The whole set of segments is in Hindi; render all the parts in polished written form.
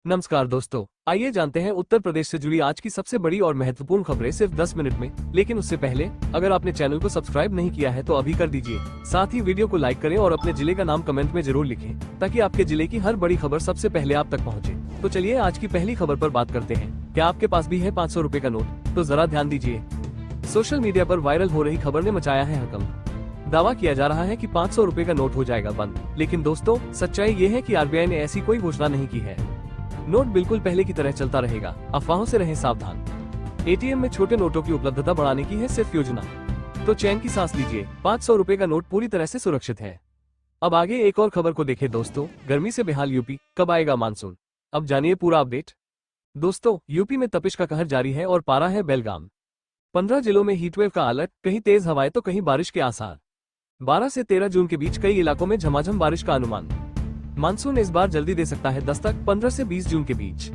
नमस्कार दोस्तों, आइए जानते हैं उत्तर प्रदेश से जुड़ी आज की सबसे बड़ी और महत्वपूर्ण खबरें सिर्फ 10 मिनट में। लेकिन उससे पहले अगर आपने चैनल को सब्सक्राइब नहीं किया है तो अभी कर दीजिए। साथ ही वीडियो को लाइक करें और अपने जिले का नाम कमेंट में जरूर लिखें ताकि आपके जिले की हर बड़ी खबर सबसे पहले आप तक पहुँचे। तो चलिए आज की पहली खबर पर बात करते हैं। क्या आपके पास भी है 500 रुपए का नोट? तो जरा ध्यान दीजिए। सोशल मीडिया पर वायरल हो रही खबर ने मचाया है हड़कंप। दावा किया जा रहा है कि 500 रुपए का नोट हो जाएगा बंद, लेकिन दोस्तों सच्चाई ये है कि आरबीआई ने ऐसी कोई घोषणा नहीं की है। नोट बिल्कुल पहले की तरह चलता रहेगा, अफवाहों से रहें सावधान। एटीएम में छोटे नोटों की उपलब्धता बढ़ाने की है सिर्फ योजना, तो चैन की सांस लीजिए। 500 रुपए का नोट पूरी तरह से सुरक्षित है। अब आगे एक और खबर को देखें दोस्तों। गर्मी से बेहाल यूपी, कब आएगा मानसून? अब जानिए पूरा अपडेट। दोस्तों यूपी में तपिश का कहर जारी है और पारा है बेलगाम। 15 जिलों में हीटवेव का अलर्ट, कहीं तेज हवाएं तो कहीं बारिश के आसार। 12 से 13 जून के बीच कई इलाकों में झमाझम बारिश का अनुमान। मानसून इस बार जल्दी दे सकता है दस्तक, 15 से 20 जून के बीच।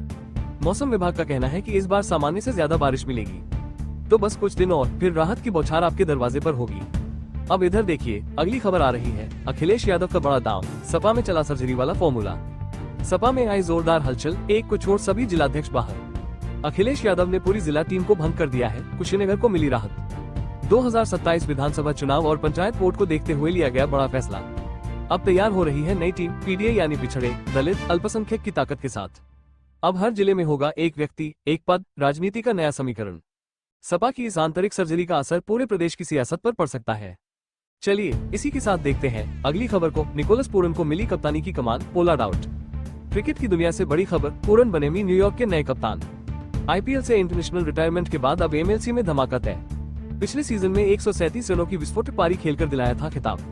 मौसम विभाग का कहना है कि इस बार सामान्य से ज्यादा बारिश मिलेगी, तो बस कुछ दिन और फिर राहत की बौछार आपके दरवाजे पर होगी। अब इधर देखिए, अगली खबर आ रही है। अखिलेश यादव का बड़ा दांव, सपा में चला सर्जरी वाला फॉर्मूला। सपा में आई जोरदार हलचल, एक को छोड़ सभी जिलाध्यक्ष बाहर। अखिलेश यादव ने पूरी जिला टीम को भंग कर दिया है, कुशीनगर को मिली राहत। 2027 विधानसभा चुनाव और पंचायत वोट को देखते हुए लिया गया बड़ा फैसला। अब तैयार हो रही है नई टीम, पीडीए यानी पिछड़े, दलित, अल्पसंख्यक की ताकत के साथ। अब हर जिले में होगा एक व्यक्ति एक पद, राजनीति का नया समीकरण। सपा की इस आंतरिक सर्जरी का असर पूरे प्रदेश की सियासत पर पड़ सकता है। चलिए इसी के साथ देखते हैं अगली खबर को। निकोलस पूरन को मिली कप्तानी की कमान, पोलार्ड आउट। क्रिकेट की दुनिया से बड़ी खबर, पूरन बने न्यूयॉर्क के नए कप्तान। आईपीएल से इंटरनेशनल रिटायरमेंट के बाद अब एमएलसी में धमाका तय। पिछले सीजन में 137 रनों की विस्फोटक पारी खेलकर दिलाया था खिताब।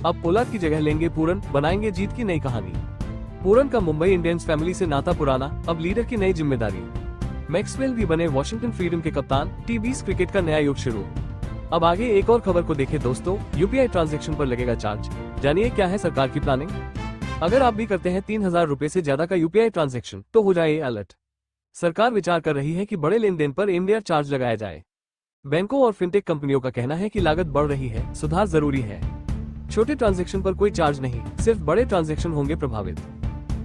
अब पोलार्ड की जगह लेंगे पूरन, बनाएंगे जीत की नई कहानी। पूरन का मुंबई इंडियंस फैमिली से नाता पुराना, अब लीडर की नई जिम्मेदारी। मैक्सवेल भी बने वॉशिंगटन फ्रीडम के कप्तान, T20 क्रिकेट का नया युग शुरू। अब आगे एक और खबर को देखें दोस्तों। यूपीआई ट्रांजैक्शन पर लगेगा चार्ज, जानिए क्या है सरकार की प्लानिंग। अगर आप भी करते हैं 3000 रुपए से ज्यादा का यूपीआई ट्रांजैक्शन तो हो जाए अलर्ट। सरकार विचार कर रही है कि बड़े लेन देन पर एमडीआर चार्ज लगाया जाए। बैंकों और फिनटेक कंपनियों का कहना है कि लागत बढ़ रही है, सुधार जरूरी है। छोटे ट्रांजैक्शन पर कोई चार्ज नहीं, सिर्फ बड़े ट्रांजैक्शन होंगे प्रभावित।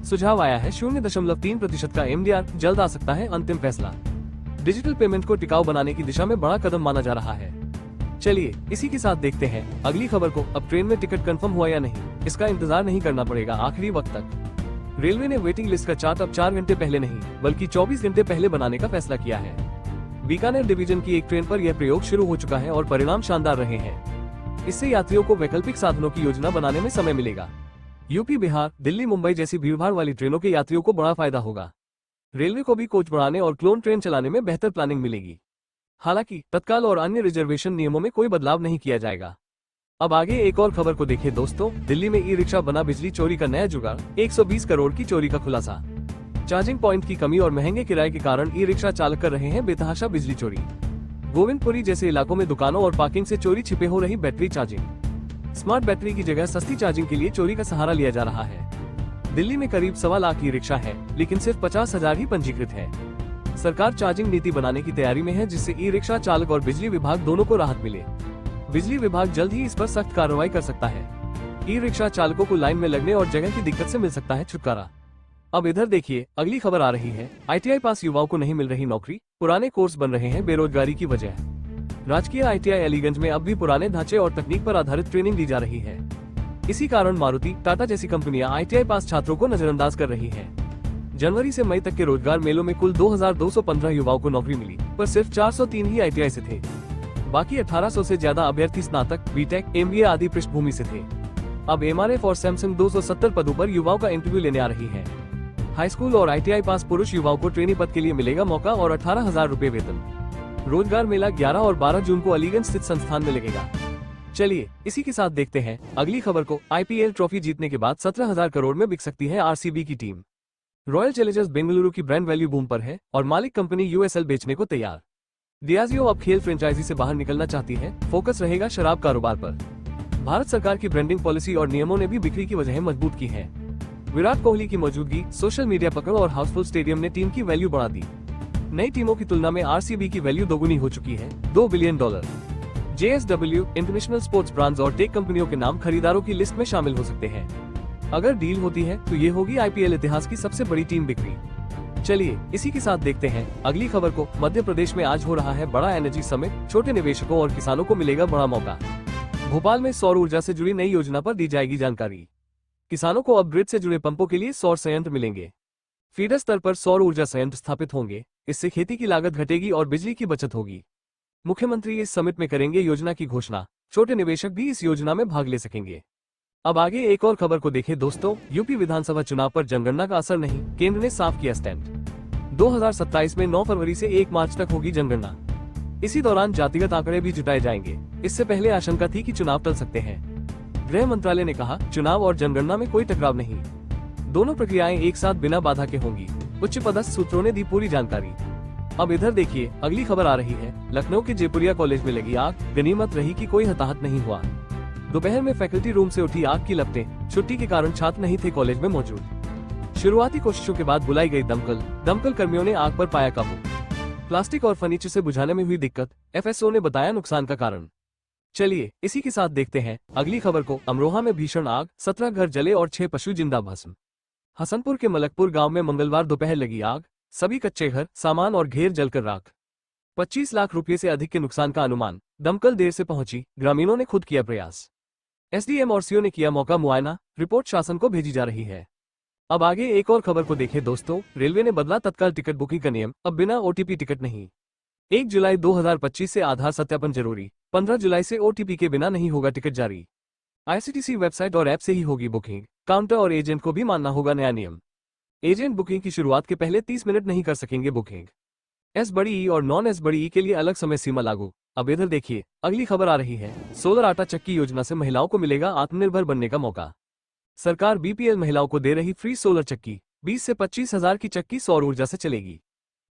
सुझाव आया है 0.3% का एमडीआर, जल्द आ सकता है अंतिम फैसला। डिजिटल पेमेंट को टिकाऊ बनाने की दिशा में बड़ा कदम माना जा रहा है। चलिए इसी के साथ देखते हैं अगली खबर को। अब ट्रेन में टिकट कंफर्म हुआ या नहीं, इसका इंतजार नहीं करना पड़ेगा आखिरी वक्त तक। रेलवे ने वेटिंग लिस्ट का चार्ट अब 4 घंटे पहले नहीं बल्कि 24 घंटे पहले बनाने का फैसला किया है। बीकानेर डिवीजन की एक ट्रेन पर यह प्रयोग शुरू हो चुका है और परिणाम शानदार रहे हैं। इससे यात्रियों को वैकल्पिक साधनों की योजना बनाने में समय मिलेगा। यूपी, बिहार, दिल्ली, मुंबई जैसी भीड़भाड़ वाली ट्रेनों के यात्रियों को बड़ा फायदा होगा। रेलवे को भी कोच बढ़ाने और क्लोन ट्रेन चलाने में बेहतर प्लानिंग मिलेगी। हालांकि तत्काल और अन्य रिजर्वेशन नियमों में कोई बदलाव नहीं किया जाएगा। अब आगे एक और खबर को देखें दोस्तों। दिल्ली में ई रिक्शा बना बिजली चोरी का नया जुगाड़, 120 करोड़ की चोरी का खुलासा। चार्जिंग पॉइंट की कमी और महंगे किराए के कारण ई रिक्शा चालक कर रहे हैं बेतहाशा बिजली चोरी। गोविंदपुरी जैसे इलाकों में दुकानों और पार्किंग से चोरी छिपे हो रही बैटरी चार्जिंग। स्मार्ट बैटरी की जगह सस्ती चार्जिंग के लिए चोरी का सहारा लिया जा रहा है। दिल्ली में करीब 1.25 लाख ई रिक्शा है, लेकिन सिर्फ 50,000 ही पंजीकृत है। सरकार चार्जिंग नीति बनाने की तैयारी में है, जिससे ई रिक्शा चालक और बिजली विभाग दोनों को राहत मिले। बिजली विभाग जल्द ही इस पर सख्त कार्रवाई कर सकता है। ई रिक्शा चालकों को लाइन में लगने और जगह की दिक्कत से मिल सकता है छुटकारा। अब इधर देखिए, अगली खबर आ रही है। आईटीआई पास युवाओं को नहीं मिल रही नौकरी, पुराने कोर्स बन रहे हैं बेरोजगारी की वजह। राजकीय आईटीआई अलीगंज में अब भी पुराने ढांचे और तकनीक पर आधारित ट्रेनिंग दी जा रही है। इसी कारण मारुति, टाटा जैसी कंपनियां आईटीआई पास छात्रों को नजरअंदाज कर रही है। जनवरी से मई तक के रोजगार मेलों में कुल 2215 युवाओं को नौकरी मिली, पर सिर्फ 403 ही आईटीआई से थे। बाकी 1800 से ज्यादा अभ्यर्थी स्नातक, बीटेक, एमबीए आदि पृष्ठभूमि से थे। अब एमआरएफ और सैमसंग 270 पदों पर युवाओं का इंटरव्यू लेने आ रही है। हाई स्कूल और आईटीआई पास पुरुष युवाओं को ट्रेनी पद के लिए मिलेगा मौका और 18,000 रुपए वेतन। रोजगार मेला 11 और 12 जून को अलीगंज स्थित संस्थान में लगेगा। चलिए इसी के साथ देखते हैं अगली खबर को। आईपीएल ट्रॉफी जीतने के बाद 17,000 करोड़ में बिक सकती है आरसीबी की टीम। रॉयल चैलेंजर्स बेंगलुरु की ब्रांड वैल्यू बूम पर है और मालिक कंपनी यूएसएल बेचने को तैयार। डियाजियो अब खेल फ्रेंचाइजी से बाहर निकलना चाहती है, फोकस रहेगा शराब कारोबार पर। भारत सरकार की ब्रांडिंग पॉलिसी और नियमों ने भी बिक्री की वजह मजबूत की है। विराट कोहली की मौजूदगी, सोशल मीडिया पकड़ और हाउसफुल स्टेडियम ने टीम की वैल्यू बढ़ा दी। नई टीमों की तुलना में आरसीबी की वैल्यू दोगुनी हो चुकी है, $2 billion. JSW, international sports brands और टेक कंपनियों के नाम खरीदारों की लिस्ट में शामिल हो सकते हैं। अगर डील होती है तो ये होगी आईपीएल इतिहास की सबसे बड़ी टीम बिक्री। चलिए इसी के साथ देखते हैं अगली खबर को। मध्य प्रदेश में आज हो रहा है बड़ा एनर्जी समिट, छोटे निवेशकों और किसानों को मिलेगा बड़ा मौका। भोपाल में सौर ऊर्जा से जुड़ी नई योजना पर दी जाएगी जानकारी। किसानों को अब ग्रिड से जुड़े पंपों के लिए सौर संयंत्र मिलेंगे। फीडर स्तर पर सौर ऊर्जा संयंत्र स्थापित होंगे। इससे खेती की लागत घटेगी और बिजली की बचत होगी। मुख्यमंत्री इस समिट में करेंगे योजना की घोषणा। छोटे निवेशक भी इस योजना में भाग ले सकेंगे। अब आगे एक और खबर को देखें दोस्तों। यूपी विधानसभा चुनाव पर जनगणना का असर नहीं, केंद्र ने साफ किया स्टैंड। 2027 में 9 फरवरी से 1 मार्च तक होगी जनगणना। इसी दौरान जातिगत आंकड़े भी जुटाए जाएंगे। इससे पहले आशंका थी कि चुनाव टल सकते हैं। गृह मंत्रालय ने कहा, चुनाव और जनगणना में कोई टकराव नहीं, दोनों प्रक्रियाएं एक साथ बिना बाधा के होंगी। उच्च पदस्थ सूत्रों ने दी पूरी जानकारी। अब इधर देखिए अगली खबर आ रही है। लखनऊ के जयपुरिया कॉलेज में लगी आग, गनीमत रही कि कोई हताहत नहीं हुआ। दोपहर में फैकल्टी रूम से उठी आग की लपटें, छुट्टी के कारण छात्र नहीं थे कॉलेज में मौजूद। शुरुआती कोशिशों के बाद बुलाई गई दमकल कर्मियों ने आग पर पाया काबू। प्लास्टिक और फर्नीचर से बुझाने में हुई दिक्कत, एफएसओ ने बताया नुकसान का कारण। चलिए इसी के साथ देखते हैं अगली खबर को। अमरोहा में भीषण आग, 17 घर जले और 6 पशु जिंदा भस्म। हसनपुर के मलकपुर गांव में मंगलवार दोपहर लगी आग, सभी कच्चे घर, सामान और घेर जलकर राख। 25 लाख रुपये से अधिक के नुकसान का अनुमान। दमकल देर से पहुंची, ग्रामीणों ने खुद किया प्रयास। एसडीएम और सीओ ने किया मौका मुआयना, रिपोर्ट शासन को भेजी जा रही है। अब आगे एक और खबर को देखें दोस्तों। रेलवे ने बदला तत्काल टिकट बुकिंग का नियम, अब बिना ओटीपी टिकट नहीं। 1 जुलाई 2025 से आधार सत्यापन जरूरी, 15 जुलाई से ओटीपी के बिना नहीं होगा टिकट जारी। आईआरसीटीसी वेबसाइट और ऐप से ही होगी बुकिंग। काउंटर और एजेंट को भी मानना होगा नया नियम। एजेंट बुकिंग की शुरुआत के पहले 30 मिनट नहीं कर सकेंगे बुकिंग। एस बड़ी ई और नॉन एस बड़ी ई के लिए अलग समय सीमा लागू। अब इधर देखिए अगली खबर आ रही है। सोलर आटा चक्की योजना से महिलाओं को मिलेगा आत्मनिर्भर बनने का मौका। सरकार बीपीएल महिलाओं को दे रही फ्री सोलर चक्की। 20 से 25 हजार की चक्की सौर ऊर्जा से चलेगी।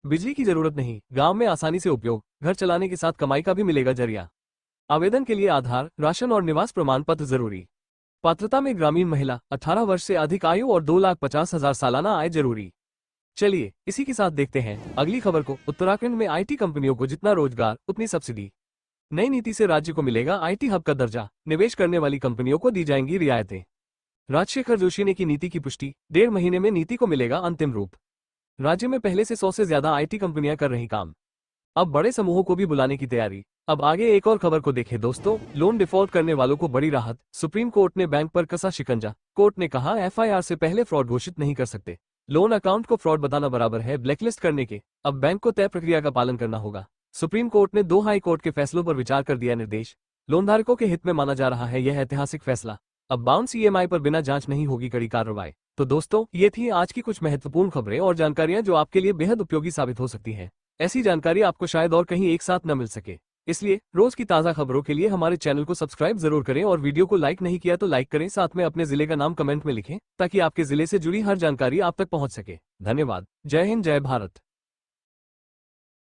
बिजली की जरूरत नहीं, गांव में आसानी से उपयोग, घर चलाने के साथ कमाई का भी मिलेगा जरिया। आवेदन के लिए आधार, राशन और निवास प्रमाण पत्र जरूरी। पात्रता में ग्रामीण महिला, 18 वर्ष से अधिक आयु और 2,50,000 सालाना आय जरूरी। चलिए इसी के साथ देखते हैं अगली खबर को। उत्तराखंड में आईटी कंपनियों को जितना रोजगार उतनी सब्सिडी। नई नीति से राज्य को मिलेगा आईटी हब का दर्जा। निवेश करने वाली कंपनियों को दी जाएंगी रियायतें। राजशेखर जोशी ने की नीति की पुष्टि, 1.5 महीने में नीति को मिलेगा अंतिम रूप। राज्य में पहले से 100 से ज्यादा आईटी कंपनियां कर रही काम। अब बड़े समूहों को भी बुलाने की तैयारी। अब आगे एक और खबर को देखें दोस्तों। लोन डिफॉल्ट करने वालों को बड़ी राहत, सुप्रीम कोर्ट ने बैंक पर कसा शिकंजा। कोर्ट ने कहा, एफआईआर से पहले फ्रॉड घोषित नहीं कर सकते। लोन अकाउंट को फ्रॉड बताना बराबर है ब्लैकलिस्ट करने के। अब बैंक को तय प्रक्रिया का पालन करना होगा। सुप्रीम कोर्ट ने 2 हाई कोर्ट के फैसलों पर विचार कर दिया निर्देश। लोनधारकों के हित में माना जा रहा है यह ऐतिहासिक फैसला। अब बाउंस ईएमआई पर बिना जांच नहीं होगी कड़ी कार्रवाई। तो दोस्तों ये थी आज की कुछ महत्वपूर्ण खबरें और जानकारियां जो आपके लिए बेहद उपयोगी साबित हो सकती हैं। ऐसी जानकारी आपको शायद और कहीं एक साथ न मिल सके, इसलिए रोज की ताज़ा खबरों के लिए हमारे चैनल को सब्सक्राइब जरूर करें और वीडियो को लाइक नहीं किया तो लाइक करें। साथ में अपने जिले का नाम कमेंट में लिखें ताकि आपके जिले से जुड़ी हर जानकारी आप तक पहुंच सके। धन्यवाद। जय हिंद, जय भारत।